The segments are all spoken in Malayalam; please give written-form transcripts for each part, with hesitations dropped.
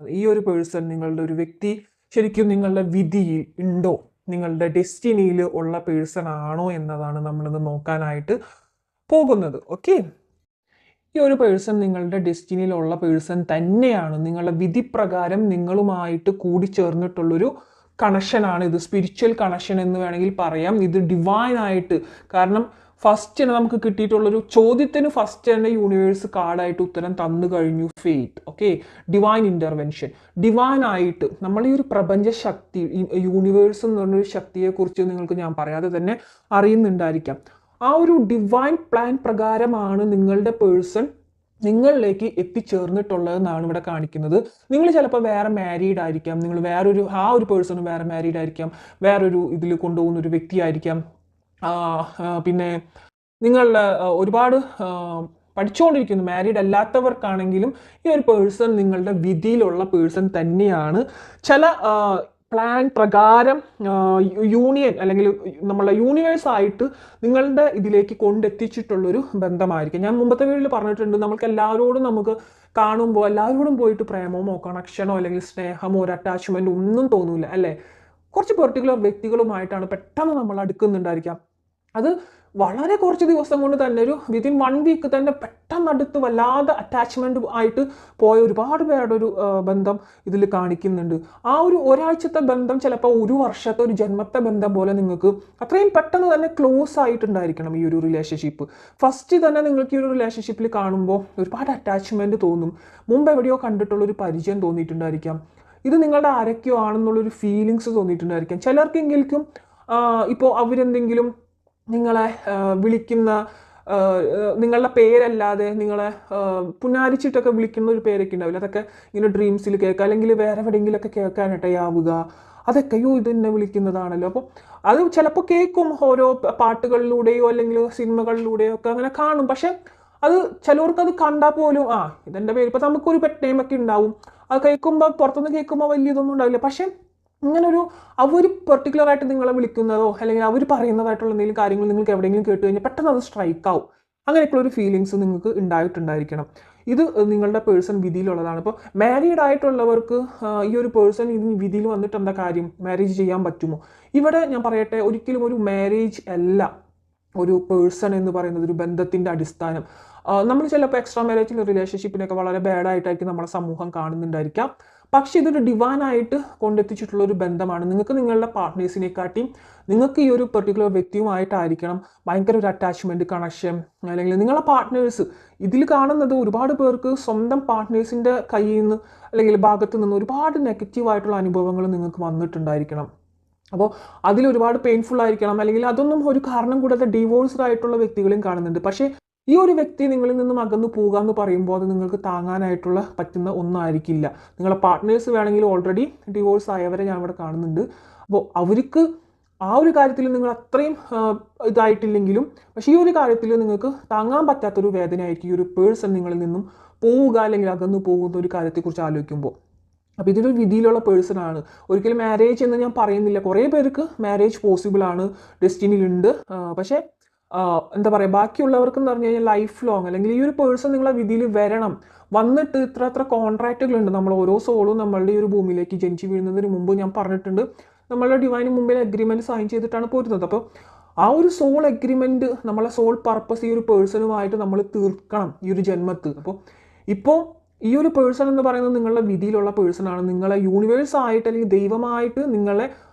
ഈ ഒരു പേഴ്സൺ, നിങ്ങളുടെ ഒരു വ്യക്തി ശരിക്കും നിങ്ങളുടെ വിധിയിൽ ഉണ്ടോ, നിങ്ങളുടെ ഡെസ്റ്റിനിയിൽ ഉള്ള പേഴ്സൺ ആണോ എന്നതാണ് നമ്മളിന്ന് നോക്കാനായിട്ട് പോകുന്നത്. ഓക്കെ, ഈ ഒരു പേഴ്സൺ നിങ്ങളുടെ ഡെസ്റ്റിനിയിലുള്ള പേഴ്സൺ തന്നെയാണ്. നിങ്ങളുടെ വിധി പ്രകാരം നിങ്ങളുമായിട്ട് കൂടിച്ചേർന്നിട്ടുള്ളൊരു കണക്ഷനാണ് ഇത്. സ്പിരിച്വൽ കണക്ഷൻ എന്ന് വേണമെങ്കിൽ പറയാം. ഇത് ഡിവൈൻ ആയിട്ട്, കാരണം ഫസ്റ്റ് തന്നെ നമുക്ക് കിട്ടിയിട്ടുള്ളൊരു ചോദ്യത്തിന് ഫസ്റ്റ് തന്നെ യൂണിവേഴ്സ് കാർഡായിട്ട് ഉത്തരം തന്നു കഴിഞ്ഞു. Faith. Okay, divine intervention. Divine ആയിട്ട് നമ്മൾ ഈ ഒരു പ്രപഞ്ച ശക്തി, യൂണിവേഴ്സ് എന്ന് പറഞ്ഞൊരു ശക്തിയെക്കുറിച്ച് നിങ്ങൾക്ക് ഞാൻ പറയാതെ തന്നെ അറിയുന്നുണ്ടായിരിക്കാം. ആ ഒരു ഡിവൈൻ പ്ലാൻ പ്രകാരമാണ് നിങ്ങളുടെ പേഴ്സൺ നിങ്ങളിലേക്ക് എത്തിച്ചേർന്നിട്ടുള്ളതെന്നാണ് ഇവിടെ കാണിക്കുന്നത്. നിങ്ങൾ ചിലപ്പോൾ വേറെ മാരീഡ് ആയിരിക്കാം, നിങ്ങൾ വേറൊരു ഒരു പേഴ്സണും വേറെ മാരീഡ് ആയിരിക്കാം, വേറൊരു ഇതിൽ കൊണ്ടുപോകുന്ന ഒരു വ്യക്തിയായിരിക്കാം. പിന്നെ നിങ്ങളുടെ ഒരുപാട് പഠിച്ചുകൊണ്ടിരിക്കുന്നു മാരീഡ് അല്ലാത്തവർക്കാണെങ്കിലും ഈ ഒരു പേഴ്സൺ നിങ്ങളുടെ വിധിയിലുള്ള പേഴ്സൺ തന്നെയാണ്. ചില പ്ലാൻ പ്രകാരം യൂണിയൻ അല്ലെങ്കിൽ നമ്മളെ യൂണിവേഴ്സ് ആയിട്ട് നിങ്ങളുടെ ഇതിലേക്ക് കൊണ്ടെത്തിച്ചിട്ടുള്ളൊരു ബന്ധമായിരിക്കും. ഞാൻ മുമ്പത്തെ വീഡിയോയിൽ പറഞ്ഞിട്ടുണ്ട്, നമുക്ക് എല്ലാവരോടും നമുക്ക് കാണുമ്പോൾ എല്ലാവരോടും പോയിട്ട് പ്രേമമോ കണക്ഷനോ അല്ലെങ്കിൽ സ്നേഹമോ ഒരു അറ്റാച്ച്മെൻറ്റോ ഒന്നും തോന്നില്ല അല്ലേ. കുറച്ച് പെർട്ടിക്കുലർ വ്യക്തികളുമായിട്ടാണ് പെട്ടെന്ന് നമ്മൾ അടുക്കുന്നുണ്ടായിരിക്കാം. അത് വളരെ കുറച്ച് ദിവസം കൊണ്ട് തന്നെ ഒരു വിതിൻ 1 വീക്ക് തന്നെ പെട്ടെന്ന് അടുത്ത് വല്ലാതെ അറ്റാച്ച്മെൻറ്റ് ആയിട്ട് പോയ ഒരുപാട് പേരുടെ ഒരു ബന്ധം ഇതിൽ കാണിക്കുന്നുണ്ട്. ആ ഒരു ഒരാഴ്ചത്തെ ബന്ധം ചിലപ്പോൾ ഒരു വർഷത്തെ ഒരു ജന്മത്തെ ബന്ധം പോലെ നിങ്ങൾക്ക് അത്രയും പെട്ടെന്ന് തന്നെ ക്ലോസ് ആയിട്ടുണ്ടായിരിക്കണം ഈ ഒരു റിലേഷൻഷിപ്പ്. ഫസ്റ്റ് തന്നെ നിങ്ങൾക്ക് ഈ ഒരു റിലേഷൻഷിപ്പിൽ കാണുമ്പോൾ ഒരുപാട് അറ്റാച്ച്മെൻറ്റ് തോന്നും. മുമ്പ് എവിടെയോ കണ്ടിട്ടുള്ളൊരു പരിചയം തോന്നിയിട്ടുണ്ടായിരിക്കാം. ഇത് നിങ്ങളുടെ ആരൊക്കെയോ ആണെന്നുള്ളൊരു ഫീലിങ്സ് തോന്നിയിട്ടുണ്ടായിരിക്കാം. ചിലർക്കെങ്കിലും ഇപ്പോൾ അവരെന്തെങ്കിലും നിങ്ങളെ വിളിക്കുന്ന നിങ്ങളുടെ പേരല്ലാതെ നിങ്ങളെ പുനാരിച്ചിട്ടൊക്കെ വിളിക്കുന്ന ഒരു പേരൊക്കെ ഉണ്ടാവില്ല, അതൊക്കെ ഇങ്ങനെ ഡ്രീംസിൽ കേൾക്കുക അല്ലെങ്കിൽ വേറെ എവിടെയെങ്കിലുമൊക്കെ കേൾക്കാനിടയാവുക. അതൊക്കെയോ ഇത് തന്നെ വിളിക്കുന്നതാണല്ലോ. അപ്പോൾ അത് ചിലപ്പോൾ കേൾക്കും, ഓരോ പാട്ടുകളിലൂടെയോ അല്ലെങ്കിൽ സിനിമകളിലൂടെയോ ഒക്കെ അങ്ങനെ കാണും. പക്ഷെ അത് ചിലവർക്ക് അത് കണ്ടാൽ പോലും ഇതെൻ്റെ പേര്, ഇപ്പോൾ നമുക്കൊരു പെറ്റ് നെയിമൊക്കെ ഉണ്ടാവും, അത് കേൾക്കുമ്പോൾ പുറത്തുനിന്ന് കേൾക്കുമ്പോൾ വലിയതൊന്നും ഉണ്ടാവില്ല. പക്ഷെ ഇങ്ങനൊരു അവർ പെർട്ടിക്കുലറായിട്ട് നിങ്ങളെ വിളിക്കുന്നതോ അല്ലെങ്കിൽ അവർ പറയുന്നതായിട്ടുള്ള എന്തെങ്കിലും കാര്യങ്ങൾ നിങ്ങൾക്ക് എവിടെയെങ്കിലും കേട്ട് കഴിഞ്ഞാൽ പെട്ടെന്ന് അത് സ്ട്രൈക്ക് ആവും. അങ്ങനെയൊക്കെയുള്ള ഒരു ഫീലിങ്സ് നിങ്ങൾക്ക് ഉണ്ടായിട്ടുണ്ടായിരിക്കണം. ഇത് നിങ്ങളുടെ പേഴ്സൺ വിധിയിലുള്ളതാണ്. ഇപ്പോൾ മാരീഡ് ആയിട്ടുള്ളവർക്ക് ഈ ഒരു പേഴ്സൺ ഇതിന് വിധിയിൽ വന്നിട്ട് എന്താ കാര്യം, മാരേജ് ചെയ്യാൻ പറ്റുമോ? ഇവിടെ ഞാൻ പറയട്ടെ, ഒരിക്കലും ഒരു മാരേജ് അല്ല ഒരു പേഴ്സൺ എന്ന് പറയുന്നത്, ഒരു ബന്ധത്തിൻ്റെ അടിസ്ഥാനം. നമ്മൾ ചിലപ്പോൾ എക്സ്ട്രാ മാരേജിൽ റിലേഷൻഷിപ്പിനൊക്കെ വളരെ ബാഡായിട്ടായിരിക്കും നമ്മുടെ സമൂഹം കാണുന്നുണ്ടായിരിക്കാം. പക്ഷേ ഇതൊരു ഡിവൈനായിട്ട് കൊണ്ടെത്തിച്ചിട്ടുള്ള ഒരു ബന്ധമാണ്. നിങ്ങൾക്ക് നിങ്ങളുടെ പാർട്ട്നേഴ്സിനെക്കാട്ടിയും നിങ്ങൾക്ക് ഈ ഒരു പെർട്ടിക്കുലർ വ്യക്തിയുമായിട്ടായിരിക്കണം ഭയങ്കര ഒരു അറ്റാച്ച്മെൻറ്റ്, കണക്ഷൻ. അല്ലെങ്കിൽ നിങ്ങളുടെ പാർട്ട്നേഴ്സ് ഇതിൽ കാണുന്നത് ഒരുപാട് പേർക്ക് സ്വന്തം പാർട്ട്നേഴ്സിൻ്റെ കയ്യിൽ നിന്ന് അല്ലെങ്കിൽ ഭാഗത്ത് നിന്ന് ഒരുപാട് നെഗറ്റീവായിട്ടുള്ള അനുഭവങ്ങൾ നിങ്ങൾക്ക് വന്നിട്ടുണ്ടായിരിക്കണം. അപ്പോൾ അതിലൊരുപാട് പെയിൻഫുൾ ആയിരിക്കണം. അല്ലെങ്കിൽ അതൊന്നും ഒരു കാരണം കൂടാതെ ഡിവോഴ്സ്ഡ് ആയിട്ടുള്ള വ്യക്തികളെയും കാണുന്നുണ്ട്. പക്ഷേ ഈ ഒരു വ്യക്തി നിങ്ങളിൽ നിന്നും അകന്നു പോകുക എന്ന് പറയുമ്പോൾ അത് നിങ്ങൾക്ക് താങ്ങാനായിട്ടുള്ള പറ്റുന്ന ഒന്നായിരിക്കില്ല. നിങ്ങളുടെ പാർട്ട്നേഴ്സ് വേണമെങ്കിൽ ഓൾറെഡി ഡിവോഴ്സ് ആയവരെ ഞാൻ ഇവിടെ കാണുന്നുണ്ട്. അപ്പോൾ അവർക്ക് ആ ഒരു കാര്യത്തിൽ നിങ്ങൾ അത്രയും ഇതായിട്ടില്ലെങ്കിലും പക്ഷേ ഈ ഒരു കാര്യത്തിൽ നിങ്ങൾക്ക് താങ്ങാൻ പറ്റാത്തൊരു വേദനയായിരിക്കും ഈ ഒരു പേഴ്സൺ നിങ്ങളിൽ നിന്നും പോവുക അല്ലെങ്കിൽ അകന്നു പോകുന്ന ഒരു കാര്യത്തെക്കുറിച്ച് ആലോചിക്കുമ്പോൾ. അപ്പോൾ ഇതൊരു വിധിയിലുള്ള പേഴ്സണാണ്. ഒരിക്കലും മാരേജ് എന്ന് ഞാൻ പറയുന്നില്ല. കുറേ പേർക്ക് മാരേജ് പോസിബിളാണ്, ഡെസ്റ്റിനിയിലുണ്ട്. പക്ഷേ എന്താ പറയുക, ബാക്കിയുള്ളവർക്ക് എന്ന് പറഞ്ഞു കഴിഞ്ഞാൽ ലൈഫ് ലോങ് അല്ലെങ്കിൽ ഈ ഒരു പേഴ്സൺ നിങ്ങളെ വിധിയിൽ വരണം, വന്നിട്ട് ഇത്ര കോൺട്രാക്റ്റുകളുണ്ട്. നമ്മൾ ഓരോ സോളും നമ്മളുടെ ഈ ഒരു ഭൂമിയിലേക്ക് ജനിച്ച് വീഴുന്നതിന് മുമ്പ് ഞാൻ പറഞ്ഞിട്ടുണ്ട്, നമ്മളുടെ ഡിവൈന് മുമ്പിൽ അഗ്രിമെൻറ്റ് സൈൻ ചെയ്തിട്ടാണ് പോരുന്നത്. അപ്പോൾ ആ ഒരു സോൾ അഗ്രിമെൻറ്റ്, നമ്മളെ സോൾ പർപ്പസ് ഈ ഒരു പേഴ്സണുമായിട്ട് നമ്മൾ തീർക്കണം ഈ ഒരു ജന്മത്ത്. ഇപ്പോൾ ഈ ഒരു പേഴ്സൺ എന്ന് പറയുന്നത് നിങ്ങളുടെ വിധിയിലുള്ള പേഴ്സണാണ്. നിങ്ങളെ യൂണിവേഴ്സ് ആയിട്ട് അല്ലെങ്കിൽ ദൈവമായിട്ട് നിങ്ങളെ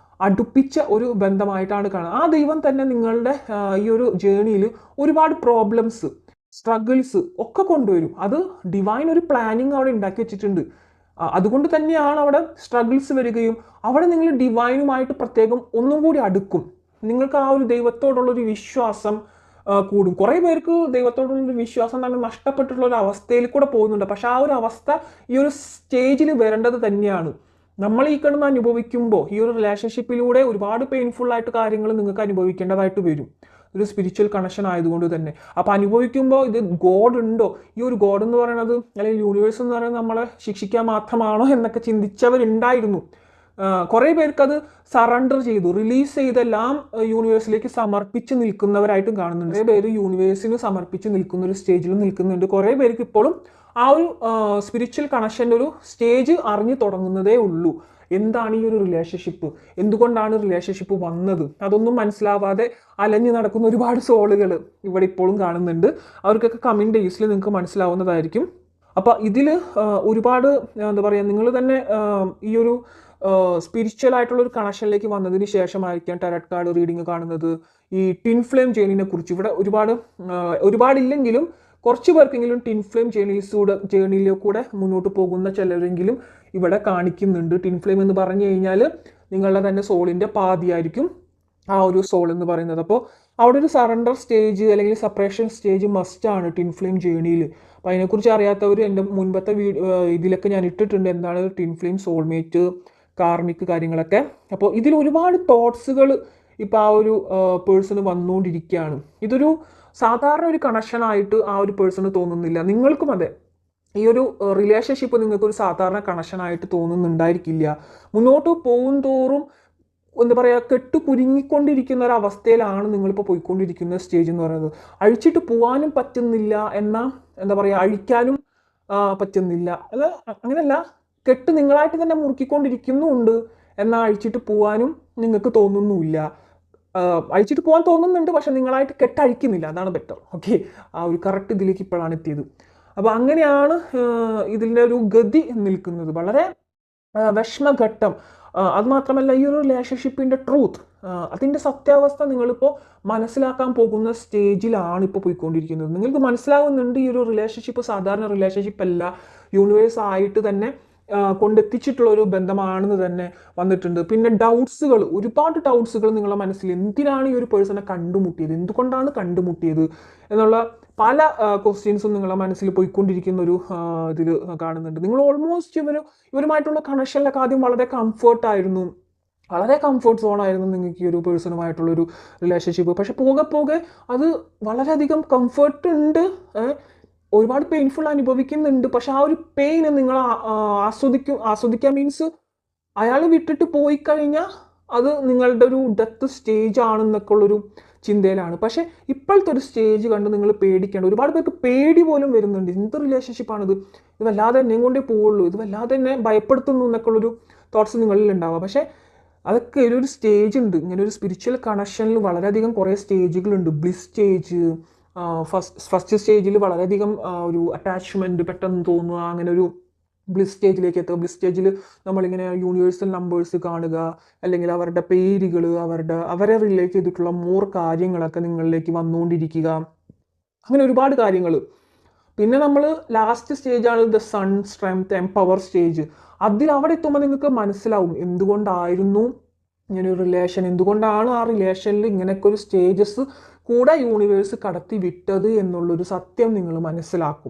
അടുപ്പിച്ച ഒരു ബന്ധമായിട്ടാണ് കാണുന്നത്. ആ ദൈവം തന്നെ നിങ്ങളുടെ ഈ ഒരു ജേണിയിൽ ഒരുപാട് പ്രോബ്ലംസ്, സ്ട്രഗിൾസ് ഒക്കെ കൊണ്ടുവരും. അത് ഡിവൈൻ ഒരു പ്ലാനിങ് അവിടെ ഉണ്ടാക്കി വെച്ചിട്ടുണ്ട്. അതുകൊണ്ട് തന്നെയാണ് അവിടെ സ്ട്രഗിൾസ് വരികയും അവിടെ നിങ്ങൾ ഡിവൈനുമായിട്ട് പ്രത്യേകം ഒന്നും കൂടി അടുക്കും. നിങ്ങൾക്ക് ആ ഒരു ദൈവത്തോടുള്ളൊരു വിശ്വാസം കൂടും. കുറേ പേർക്ക് ദൈവത്തോടുള്ളൊരു വിശ്വാസം തന്നെ നഷ്ടപ്പെട്ടിട്ടുള്ള ഒരു അവസ്ഥയിൽ കൂടെ പോകുന്നുണ്ട്. പക്ഷെ ആ ഒരു അവസ്ഥ ഈ ഒരു സ്റ്റേജിൽ വരേണ്ടത് തന്നെയാണ്. നമ്മൾ ഈ കിടന്ന് അനുഭവിക്കുമ്പോൾ ഈ ഒരു റിലേഷൻഷിപ്പിലൂടെ ഒരുപാട് പെയിൻഫുൾ ആയിട്ട് കാര്യങ്ങൾ നിങ്ങൾക്ക് അനുഭവിക്കേണ്ടതായിട്ട് വരും, ഒരു സ്പിരിച്വൽ കണക്ഷൻ ആയതുകൊണ്ട് തന്നെ. അപ്പോൾ അനുഭവിക്കുമ്പോൾ ഇത് ഗോഡ് ഉണ്ടോ, ഈ ഒരു ഗോഡ് എന്ന് പറയുന്നത് അല്ലെങ്കിൽ യൂണിവേഴ്സ് എന്ന് പറയുന്നത് നമ്മളെ ശിക്ഷിക്കാൻ മാത്രമാണോ എന്നൊക്കെ ചിന്തിച്ചവരുണ്ടായിരുന്നു. കുറേ പേർക്കത് സറണ്ടർ ചെയ്തു, റിലീസ് ചെയ്തെല്ലാം യൂണിവേഴ്സിലേക്ക് സമർപ്പിച്ച് നിൽക്കുന്നവരായിട്ടും കാണുന്നുണ്ട്. കുറേ പേര് യൂണിവേഴ്സിന് സമർപ്പിച്ച് നിൽക്കുന്ന ഒരു സ്റ്റേജിൽ നിൽക്കുന്നുണ്ട്. കുറേ പേർക്ക് ഇപ്പോഴും ആ ഒരു സ്പിരിച്വൽ കണക്ഷൻ്റെ ഒരു സ്റ്റേജ് അറിഞ്ഞു തുടങ്ങുന്നതേ ഉള്ളൂ. എന്താണ് ഈ ഒരു റിലേഷൻഷിപ്പ്, എന്തുകൊണ്ടാണ് റിലേഷൻഷിപ്പ് വന്നത്, അതൊന്നും മനസ്സിലാവാതെ അലഞ്ഞു നടക്കുന്ന ഒരുപാട് സോളുകൾ ഇവിടെ ഇപ്പോഴും കാണുന്നുണ്ട്. അവർക്കൊക്കെ കമ്മിങ് ഡേയ്സിൽ നിങ്ങൾക്ക് മനസ്സിലാവുന്നതായിരിക്കും. അപ്പോൾ ഇതിൽ ഒരുപാട് എന്താ പറയുക, നിങ്ങൾ തന്നെ ഈ ഒരു സ്പിരിച്വൽ ആയിട്ടുള്ള ഒരു കണക്ഷനിലേക്ക് വന്നതിന് ശേഷമായിരിക്കാം ടാരറ്റ് കാർഡ് റീഡിങ് കാണുന്നത്. ഈ ടിൻ ഫ്ലെയിം ജേണിനെ കുറിച്ച് ഇവിടെ ഒരുപാടില്ലെങ്കിലും കുറച്ച് പേർക്കെങ്കിലും ടിൻ ഫ്ലെയിം ജേണിയിലൂടെ മുന്നോട്ട് പോകുന്ന ചിലരെങ്കിലും ഇവിടെ കാണിക്കുന്നുണ്ട്. ടിൻ ഫ്ലെയിം എന്ന് പറഞ്ഞു കഴിഞ്ഞാൽ നിങ്ങളുടെ തന്നെ സോളിൻ്റെ പാതിയായിരിക്കും ആ ഒരു സോൾ എന്ന് പറയുന്നത്. അപ്പോൾ അവിടെ ഒരു സറണ്ടർ സ്റ്റേജ് അല്ലെങ്കിൽ സെപ്പറേഷൻ സ്റ്റേജ് മസ്റ്റാണ് ടിൻ ഫ്ലെയിം ജേണിയിൽ. അപ്പോൾ അതിനെക്കുറിച്ച് അറിയാത്തവർ എൻ്റെ മുൻപത്തെ ഇതിലൊക്കെ ഞാൻ ഇട്ടിട്ടുണ്ട്, എന്താണ് ടിൻ ഫ്ലെയിം, സോൾമേറ്റ്, കാർമിക് കാര്യങ്ങളൊക്കെ. അപ്പോൾ ഇതിൽ ഒരുപാട് തോട്ട്സുകൾ ഇപ്പോൾ ആ ഒരു പേഴ്സണ് വന്നുകൊണ്ടിരിക്കുകയാണ്. ഇതൊരു സാധാരണ ഒരു കണക്ഷനായിട്ട് ആ ഒരു പേഴ്സണ് തോന്നുന്നില്ല. നിങ്ങൾക്കും അതെ, ഈ ഒരു റിലേഷൻഷിപ്പ് നിങ്ങൾക്കൊരു സാധാരണ കണക്ഷനായിട്ട് തോന്നുന്നുണ്ടായിരിക്കില്ല. മുന്നോട്ട് പോകും തോറും എന്താ പറയുക, കെട്ടുകുരുങ്ങിക്കൊണ്ടിരിക്കുന്ന ഒരു അവസ്ഥയിലാണ് നിങ്ങളിപ്പോൾ പോയിക്കൊണ്ടിരിക്കുന്ന സ്റ്റേജ് എന്ന് പറയുന്നത്. അഴിച്ചിട്ട് പോകാനും പറ്റുന്നില്ല, എന്നാൽ എന്താ പറയുക, അഴിക്കാനും പറ്റുന്നില്ല. അത് അങ്ങനെയല്ല, കെട്ട് നിങ്ങളായിട്ട് തന്നെ മുറുക്കിക്കൊണ്ടിരിക്കുന്നുണ്ട്, എന്നാൽ അഴിച്ചിട്ട് പോകാനും നിങ്ങൾക്ക് തോന്നുന്നുമില്ല. അഴിച്ചിട്ട് പോകാൻ തോന്നുന്നുണ്ട്, പക്ഷെ നിങ്ങളായിട്ട് കെട്ടഴിക്കുന്നില്ല. അതാണ് ബെറ്റർ. ഓക്കെ, ആ ഒരു കറക്റ്റ് ഇതിലേക്ക് ഇപ്പോഴാണ് എത്തിയത്. അപ്പോൾ അങ്ങനെയാണ് ഇതിൻ്റെ ഒരു ഗതി നിൽക്കുന്നത്. വളരെ വിഷമഘട്ടം. അതുമാത്രമല്ല, ഈ ഒരു റിലേഷൻഷിപ്പിൻ്റെ ട്രൂത്ത്, അതിൻ്റെ സത്യാവസ്ഥ നിങ്ങളിപ്പോൾ മനസ്സിലാക്കാൻ പോകുന്ന സ്റ്റേജിലാണ് ഇപ്പോൾ പോയിക്കൊണ്ടിരിക്കുന്നത്. നിങ്ങൾക്ക് മനസ്സിലാകുന്നുണ്ട് ഈ ഒരു റിലേഷൻഷിപ്പ് സാധാരണ റിലേഷൻഷിപ്പ് അല്ല, യൂണിവേഴ്സ് ആയിട്ട് തന്നെ കൊണ്ടെത്തിച്ചിട്ടുള്ള ഒരു ബന്ധമാണെന്ന് തന്നെ വന്നിട്ടുണ്ട്. പിന്നെ ഡൗട്ട്സുകൾ, ഒരുപാട് ഡൗട്ട്സുകൾ നിങ്ങളുടെ മനസ്സിൽ, എന്തിനാണ് ഈ ഒരു പേഴ്സണെ കണ്ടുമുട്ടിയത്, എന്തുകൊണ്ടാണ് കണ്ടുമുട്ടിയത് എന്നുള്ള പല ക്വസ്റ്റ്യൻസും നിങ്ങളുടെ മനസ്സിൽ പോയിക്കൊണ്ടിരിക്കുന്ന ഒരു ഇതിൽ കാണുന്നുണ്ട്. നിങ്ങൾ ഓൾമോസ്റ്റ് ഇവരുമായിട്ടുള്ള കണക്ഷനിലൊക്കെ ആദ്യം വളരെ കംഫർട്ട് സോണായിരുന്നു നിങ്ങൾക്ക് ഈ ഒരു പേഴ്സണുമായിട്ടുള്ളൊരു റിലേഷൻഷിപ്പ്. പക്ഷെ പോകെ അത് വളരെയധികം കംഫർട്ട് ഉണ്ട്, ഒരുപാട് പെയിൻഫുൾ അനുഭവിക്കുന്നുണ്ട്. പക്ഷെ ആ ഒരു പെയിന് നിങ്ങൾ ആസ്വദിക്കാൻ മീൻസ് അയാൾ വിട്ടിട്ട് പോയി കഴിഞ്ഞാൽ അത് നിങ്ങളുടെ ഒരു ഡെത്ത് സ്റ്റേജ് ആണെന്നൊക്കെ ഉള്ളൊരു ചിന്തയിലാണ്. പക്ഷെ ഇപ്പോഴത്തെ ഒരു സ്റ്റേജ് കണ്ട് നിങ്ങൾ പേടിക്കേണ്ട, ഒരുപാട് പേർക്ക് പേടി പോലും വരുന്നുണ്ട്. എന്ത് റിലേഷൻഷിപ്പാണിത്, ഇത് വല്ലാതെ എന്നെയും കൊണ്ടേ പോവുള്ളൂ, ഇത് വല്ലാതെ എന്നെ ഭയപ്പെടുത്തുന്നു എന്നൊക്കെ ഉള്ളൊരു തോട്ട്സ് നിങ്ങളിൽ ഉണ്ടാവുക. പക്ഷേ അതൊക്കെ ഒരു സ്റ്റേജ് ഉണ്ട്. ഇങ്ങനെ ഒരു സ്പിരിച്വൽ കണക്ഷനിൽ വളരെയധികം കുറേ സ്റ്റേജുകളുണ്ട്. ബ്ലിസ് സ്റ്റേജ്, ഫസ്റ്റ് സ്റ്റേജിൽ വളരെയധികം ഒരു അറ്റാച്ച്മെൻറ്റ് പെട്ടെന്ന് തോന്നുക, അങ്ങനെ ഒരു ബ്ലിസ് സ്റ്റേജിലേക്ക് എത്തുക. ബ്ലിസ് സ്റ്റേജിൽ നമ്മളിങ്ങനെ യൂണിവേഴ്സൽ നമ്പേഴ്സ് കാണുക, അല്ലെങ്കിൽ അവരുടെ പേരുകൾ, അവരെ റിലേറ്റ് ചെയ്തിട്ടുള്ള മോർ കാര്യങ്ങളൊക്കെ നിങ്ങളിലേക്ക് വന്നുകൊണ്ടിരിക്കുക, അങ്ങനെ ഒരുപാട് കാര്യങ്ങൾ. പിന്നെ നമ്മൾ ലാസ്റ്റ് സ്റ്റേജാണ് the sun, strength, empower stage. അവിടെ എത്തുമ്പോൾ നിങ്ങൾക്ക് മനസ്സിലാവും എന്തുകൊണ്ടായിരുന്നു ഇങ്ങനൊരു റിലേഷൻ, എന്തുകൊണ്ടാണ് ആ റിലേഷനിൽ ഇങ്ങനെയൊക്കെ ഒരു സ്റ്റേജസ് കൂടെ യൂണിവേഴ്സ് കടത്തി വിട്ടത് എന്നുള്ളൊരു സത്യം നിങ്ങൾ മനസ്സിലാക്കും.